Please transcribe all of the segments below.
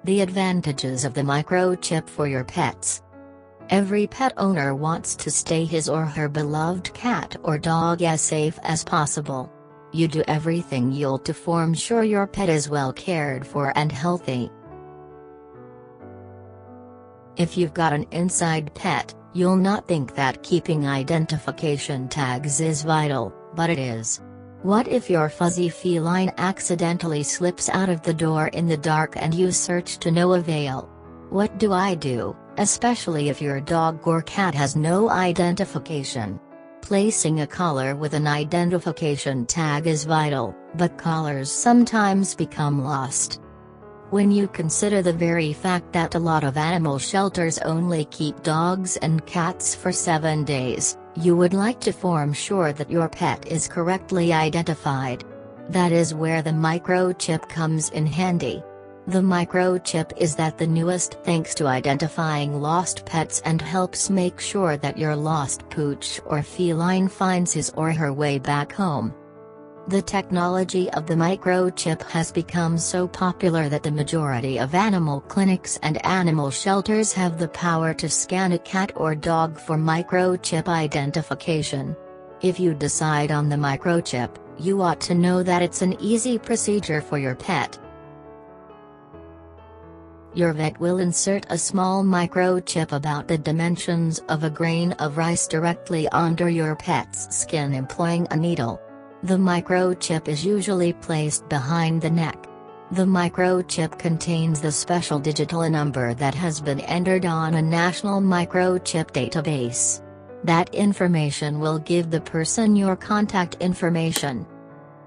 The advantages of the microchip for your pets. Every pet owner wants to stay his or her beloved cat or dog as safe as possible. You do everything you'll to form sure your pet is well cared for and healthy. If you've got an inside pet, you'll not think that keeping identification tags is vital, but it is. What if your fuzzy feline accidentally slips out of the door in the dark and you search to no avail? What do I do, especially if your dog or cat has no identification? Placing a collar with an identification tag is vital, but collars sometimes become lost. When you consider the very fact that a lot of animal shelters only keep dogs and cats for 7 days, you would like to form sure that your pet is correctly identified. That is where the microchip comes in handy. The microchip is the newest thanks to identifying lost pets and helps make sure that your lost pooch or feline finds his or her way back home. The technology of the microchip has become so popular that the majority of animal clinics and animal shelters have the power to scan a cat or dog for microchip identification. If you decide on the microchip, you ought to know that it's an easy procedure for your pet. Your vet will insert a small microchip about the dimensions of a grain of rice directly under your pet's skin employing a needle. The microchip is usually placed behind the neck. The microchip contains the special digital number that has been entered on a national microchip database. That information will give the person your contact information.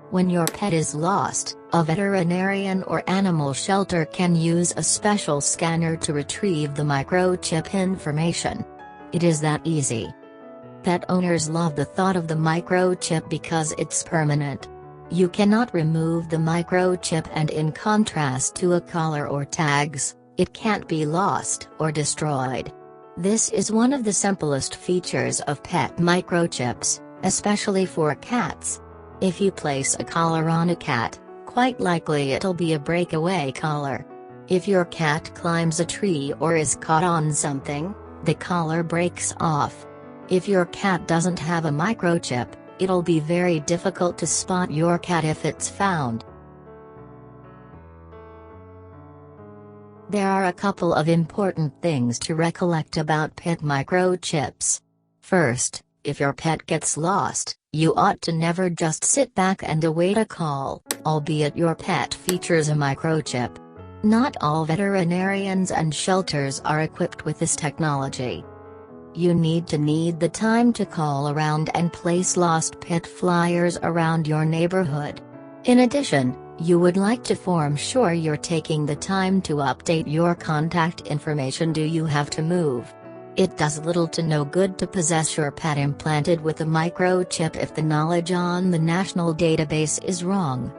When your pet is lost, a veterinarian or animal shelter can use a special scanner to retrieve the microchip information. It is that easy. Pet owners love the thought of the microchip because it's permanent. You cannot remove the microchip, and in contrast to a collar or tags, it can't be lost or destroyed. This is one of the simplest features of pet microchips, especially for cats. If you place a collar on a cat, quite likely it'll be a breakaway collar. If your cat climbs a tree or is caught on something, the collar breaks off. If your cat doesn't have a microchip, it'll be very difficult to spot your cat if it's found. There are a couple of important things to recollect about pet microchips. First, if your pet gets lost, you ought to never just sit back and await a call, albeit your pet features a microchip. Not all veterinarians and shelters are equipped with this technology. You need the time to call around and place lost pet flyers around your neighborhood. In addition, you would like to form sure you're taking the time to update your contact information. Do you have to move? It does little to no good to possess your pet implanted with a microchip if the knowledge on the national database is wrong.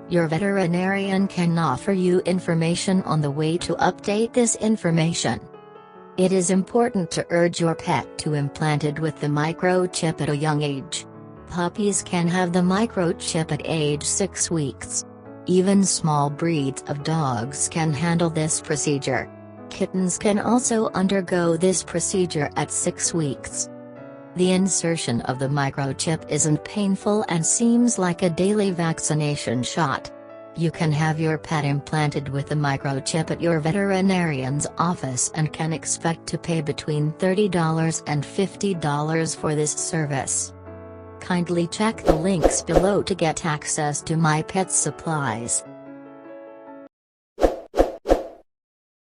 Your veterinarian can offer you information on the way to update this information. It is important to urge your pet to implant it with the microchip at a young age. Puppies can have the microchip at age 6 weeks. Even small breeds of dogs can handle this procedure. Kittens can also undergo this procedure at 6 weeks. The insertion of the microchip isn't painful and seems like a daily vaccination shot. You can have your pet implanted with a microchip at your veterinarian's office and can expect to pay between $30 and $50 for this service. Kindly check the links below to get access to my pet supplies.